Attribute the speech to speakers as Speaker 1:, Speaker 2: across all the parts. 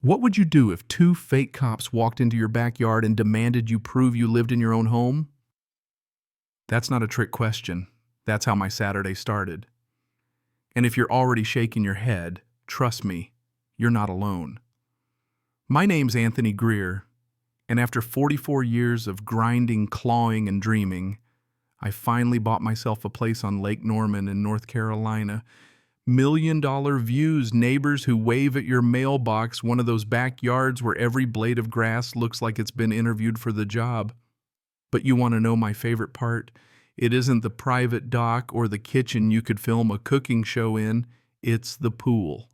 Speaker 1: What would you do if two fake cops walked into your backyard and demanded you prove you lived in your own home? That's not a trick question. That's how my Saturday started. And if you're already shaking your head, trust me, you're not alone. My name's Anthony Greer, and after 44 years of grinding, clawing, and dreaming, I finally bought myself a place on Lake Norman in North Carolina. $1 million views, neighbors who wave at your mailbox, one of those backyards where every blade of grass looks like it's been interviewed for the job. But you want to know my favorite part? It isn't the private dock or the kitchen you could film a cooking show in, it's the pool.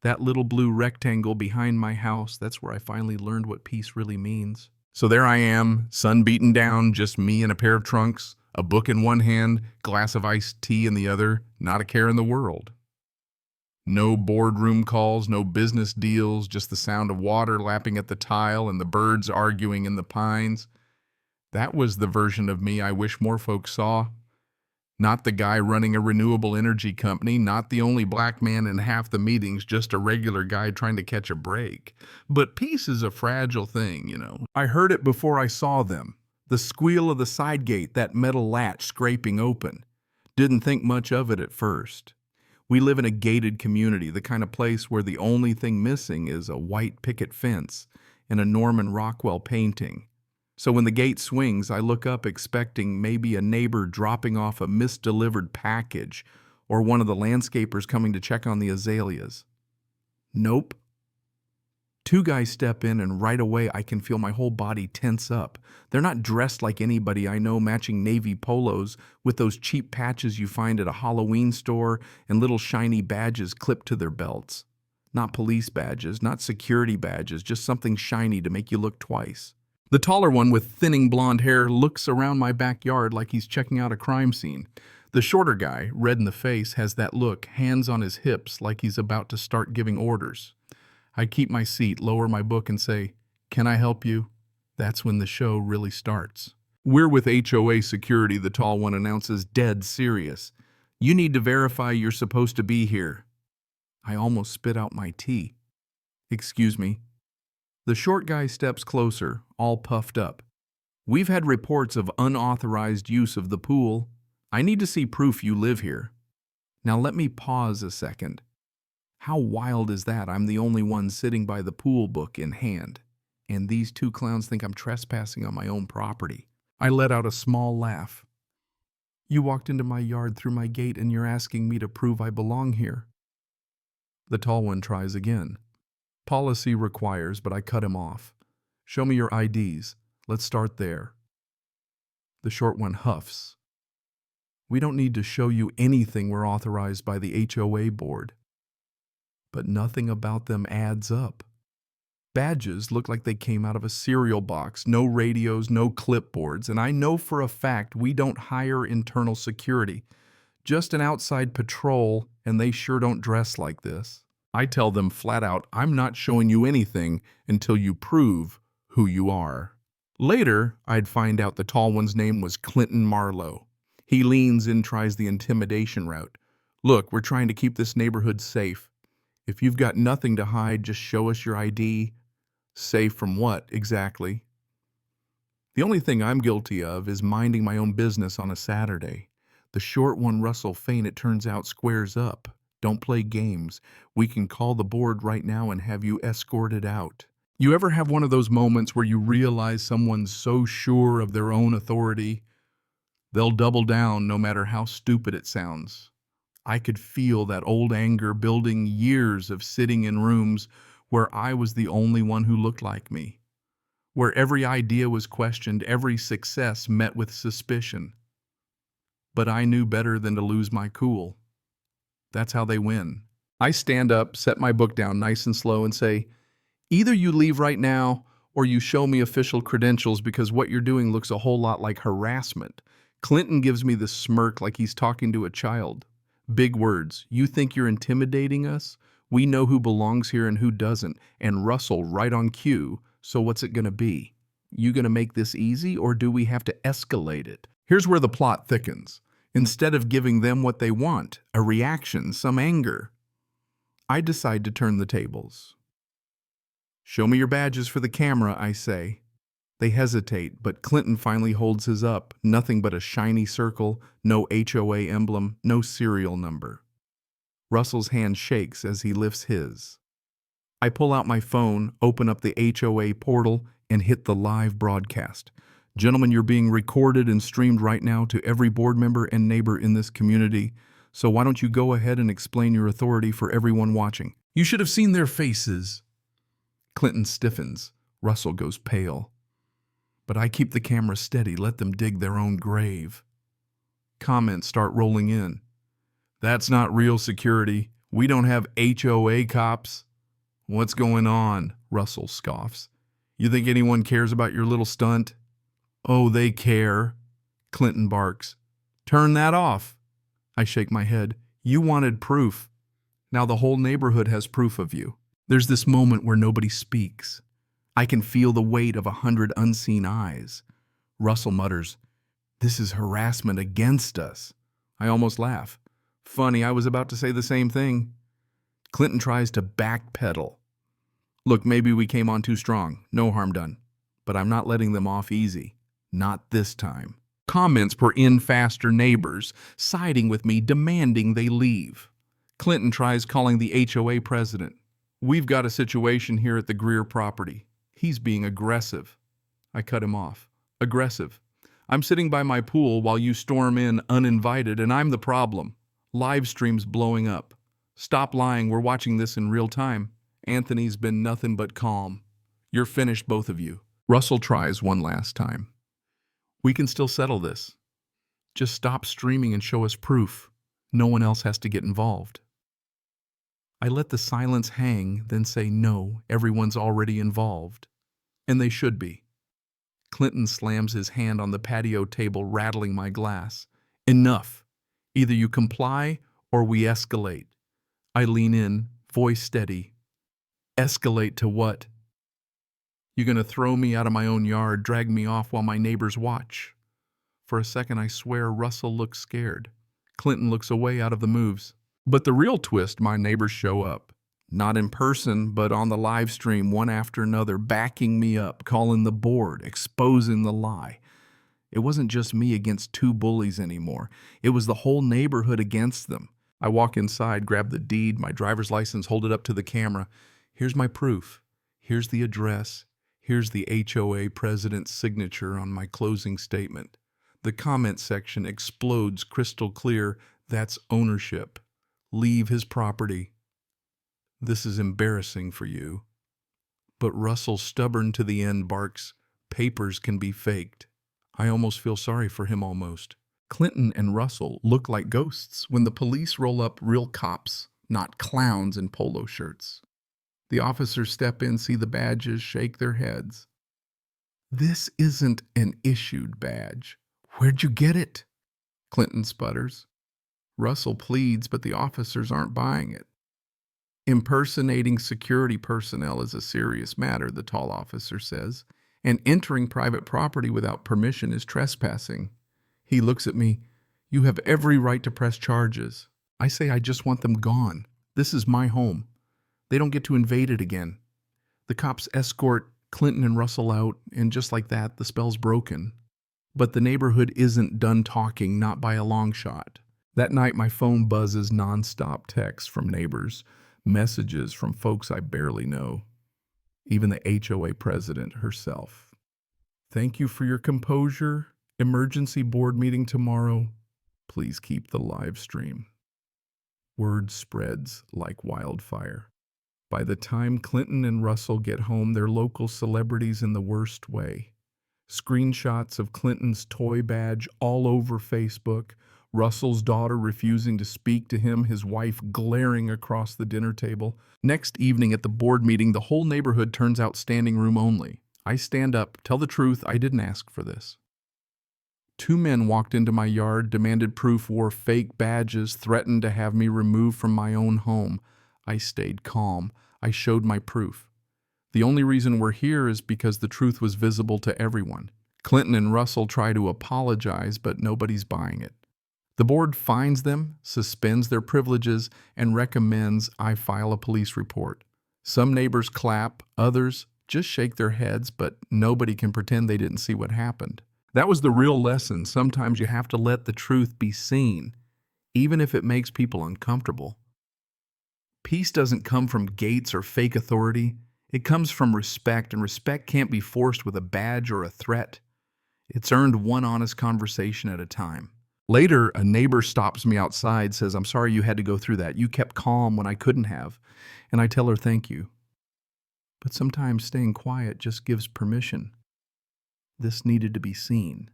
Speaker 1: That little blue rectangle behind my house, that's where I finally learned what peace really means. So there I am, sun beaten down, just me and a pair of trunks, a book in one hand, glass of iced tea in the other, not a care in the world. No boardroom calls, no business deals, just the sound of water lapping at the tile and the birds arguing in the pines. That was the version of me I wish more folks saw. Not the guy running a renewable energy company, not the only black man in half the meetings, just a regular guy trying to catch a break. But peace is a fragile thing, you know. I heard it before I saw them. The squeal of the side gate, that metal latch scraping open. Didn't think much of it at first. We live in a gated community, the kind of place where the only thing missing is a white picket fence and a Norman Rockwell painting. So when the gate swings, I look up expecting maybe a neighbor dropping off a misdelivered package or one of the landscapers coming to check on the azaleas. Nope. Two guys step in and right away I can feel my whole body tense up. They're not dressed like anybody I know, matching navy polos with those cheap patches you find at a Halloween store and little shiny badges clipped to their belts. Not police badges, not security badges, just something shiny to make you look twice. The taller one with thinning blonde hair looks around my backyard like he's checking out a crime scene. The shorter guy, red in the face, has that look, hands on his hips, like he's about to start giving orders. I keep my seat, lower my book, and say, "Can I help you?" That's when the show really starts. "We're with HOA Security," the tall one announces, dead serious. "You need to verify you're supposed to be here." I almost spit out my tea. "Excuse me." The short guy steps closer, all puffed up. "We've had reports of unauthorized use of the pool. I need to see proof you live here." Now let me pause a second. How wild is that? I'm the only one sitting by the pool book in hand, and these two clowns think I'm trespassing on my own property. I let out a small laugh. "You walked into my yard through my gate and you're asking me to prove I belong here." The tall one tries again. "Policy requires," but I cut him off. "Show me your IDs. Let's start there." The short one huffs. "We don't need to show you anything. We're authorized by the HOA board." But nothing about them adds up. Badges look like they came out of a cereal box, no radios, no clipboards, and I know for a fact we don't hire internal security. Just an outside patrol, and they sure don't dress like this. I tell them flat out, I'm not showing you anything until you prove who you are. Later, I'd find out the tall one's name was Clinton Marlowe. He leans in, tries the intimidation route. "Look, we're trying to keep this neighborhood safe. If you've got nothing to hide, just show us your ID." Safe from what, exactly? The only thing I'm guilty of is minding my own business on a Saturday. The short one, Russell Fain, it turns out, squares up. Don't play games. We can call the board right now and have you escorted out. You ever have one of those moments where you realize someone's so sure of their own authority, they'll double down no matter how stupid it sounds? I could feel that old anger building, years of sitting in rooms where I was the only one who looked like me, where every idea was questioned, every success met with suspicion. But I knew better than to lose my cool. That's how they win. I stand up, set my book down nice and slow, and say, "Either you leave right now or you show me official credentials, because what you're doing looks a whole lot like harassment." Clinton gives me the smirk like he's talking to a child. Big words. "You think you're intimidating us? We know who belongs here and who doesn't." And Russell right on cue. "So what's it gonna be? You gonna make this easy, or do we have to escalate it?" Here's where the plot thickens. Instead of giving them what they want, a reaction, some anger, I decide to turn the tables. Show me your badges for the camera, I say. They hesitate, but Clinton finally holds his up. Nothing but a shiny circle, no HOA emblem, no serial number. Russell's hand shakes as he lifts his. I pull out my phone, open up the HOA portal, and hit the live broadcast. Gentlemen, you're being recorded and streamed right now to every board member and neighbor in this community, so why don't you go ahead and explain your authority for everyone watching? You should have seen their faces. Clinton stiffens. Russell goes pale. But I keep the camera steady, let them dig their own grave. Comments start rolling in. That's not real security. We don't have HOA cops. What's going on? Russell scoffs. You think anyone cares about your little stunt? Oh, they care. Clinton barks. Turn that off. I shake my head. You wanted proof. Now the whole neighborhood has proof of you. There's this moment where nobody speaks. I can feel the weight of 100 unseen eyes. Russell mutters, "This is harassment against us." I almost laugh. Funny, I was about to say the same thing. Clinton tries to backpedal. Look, maybe we came on too strong. No harm done. But I'm not letting them off easy. Not this time. Comments pour in faster, neighbors siding with me, demanding they leave. Clinton tries calling the HOA president. We've got a situation here at the Greer property. He's being aggressive. I cut him off. Aggressive. I'm sitting by my pool while you storm in uninvited, and I'm the problem. Live stream's blowing up. Stop lying, we're watching this in real time. Anthony's been nothing but calm. You're finished, both of you. Russell tries one last time. We can still settle this. Just stop streaming and show us proof. No one else has to get involved. I let the silence hang, then say no, everyone's already involved. And they should be. Clinton slams his hand on the patio table, rattling my glass. Enough. Either you comply or we escalate. I lean in, voice steady. Escalate to what? You're going to throw me out of my own yard, drag me off while my neighbors watch. For a second, I swear Russell looks scared. Clinton looks away out of the moves. But the real twist, my neighbors show up. Not in person, but on the live stream, one after another, backing me up, calling the board, exposing the lie. It wasn't just me against two bullies anymore. It was the whole neighborhood against them. I walk inside, grab the deed, my driver's license, hold it up to the camera. Here's my proof. Here's the address. Here's the HOA president's signature on my closing statement. The comment section explodes crystal clear. That's ownership. Leave his property. This is embarrassing for you. But Russell, stubborn to the end, barks, papers can be faked. I almost feel sorry for him almost. Clinton and Russell look like ghosts when the police roll up, real cops, not clowns in polo shirts. The officers step in, see the badges, shake their heads. This isn't an issued badge. Where'd you get it? Clinton sputters. Russell pleads, but the officers aren't buying it. Impersonating security personnel is a serious matter, the tall officer says, and entering private property without permission is trespassing. He looks at me. You have every right to press charges. I say I just want them gone. This is my home. They don't get to invade it again. The cops escort Clinton and Russell out, and just like that, the spell's broken. But the neighborhood isn't done talking, not by a long shot. That night, my phone buzzes nonstop texts from neighbors, messages from folks I barely know, even the HOA president herself. Thank you for your composure. Emergency board meeting tomorrow. Please keep the live stream. Word spreads like wildfire. By the time Clinton and Russell get home, they're local celebrities in the worst way. Screenshots of Clinton's toy badge all over Facebook, Russell's daughter refusing to speak to him, his wife glaring across the dinner table. Next evening at the board meeting, the whole neighborhood turns out standing room only. I stand up, tell the truth, I didn't ask for this. 2 men walked into my yard, demanded proof, wore fake badges, threatened to have me removed from my own home. I stayed calm. I showed my proof. The only reason we're here is because the truth was visible to everyone. Clinton and Russell try to apologize, but nobody's buying it. The board fines them, suspends their privileges, and recommends I file a police report. Some neighbors clap, others just shake their heads, but nobody can pretend they didn't see what happened. That was the real lesson. Sometimes you have to let the truth be seen, even if it makes people uncomfortable. Peace doesn't come from gates or fake authority. It comes from respect, and respect can't be forced with a badge or a threat. It's earned one honest conversation at a time. Later, a neighbor stops me outside, says, "I'm sorry you had to go through that. You kept calm when I couldn't have." And I tell her thank you. But sometimes staying quiet just gives permission. This needed to be seen.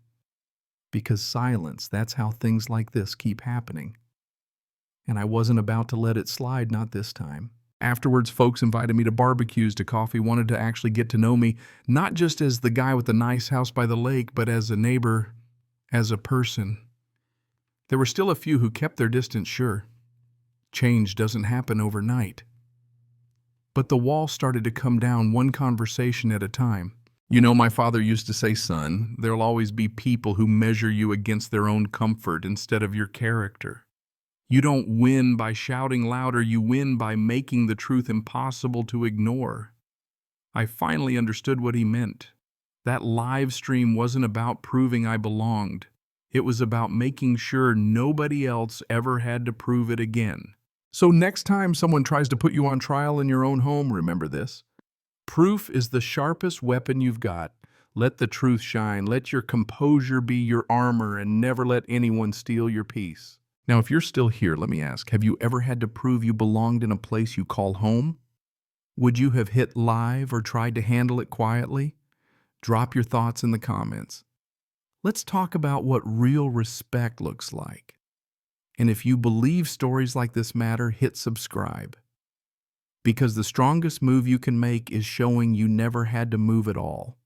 Speaker 1: Because silence, that's how things like this keep happening. And I wasn't about to let it slide, not this time. Afterwards, folks invited me to barbecues, to coffee, wanted to actually get to know me, not just as the guy with the nice house by the lake, but as a neighbor, as a person. There were still a few who kept their distance, sure. Change doesn't happen overnight. But the wall started to come down, one conversation at a time. You know, my father used to say, "Son, there'll always be people who measure you against their own comfort instead of your character. You don't win by shouting louder, you win by making the truth impossible to ignore." I finally understood what he meant. That live stream wasn't about proving I belonged. It was about making sure nobody else ever had to prove it again. So next time someone tries to put you on trial in your own home, remember this. Proof is the sharpest weapon you've got. Let the truth shine. Let your composure be your armor, and never let anyone steal your peace. Now, if you're still here, let me ask, have you ever had to prove you belonged in a place you call home? Would you have hit live or tried to handle it quietly? Drop your thoughts in the comments. Let's talk about what real respect looks like. And if you believe stories like this matter, hit subscribe. Because the strongest move you can make is showing you never had to move at all.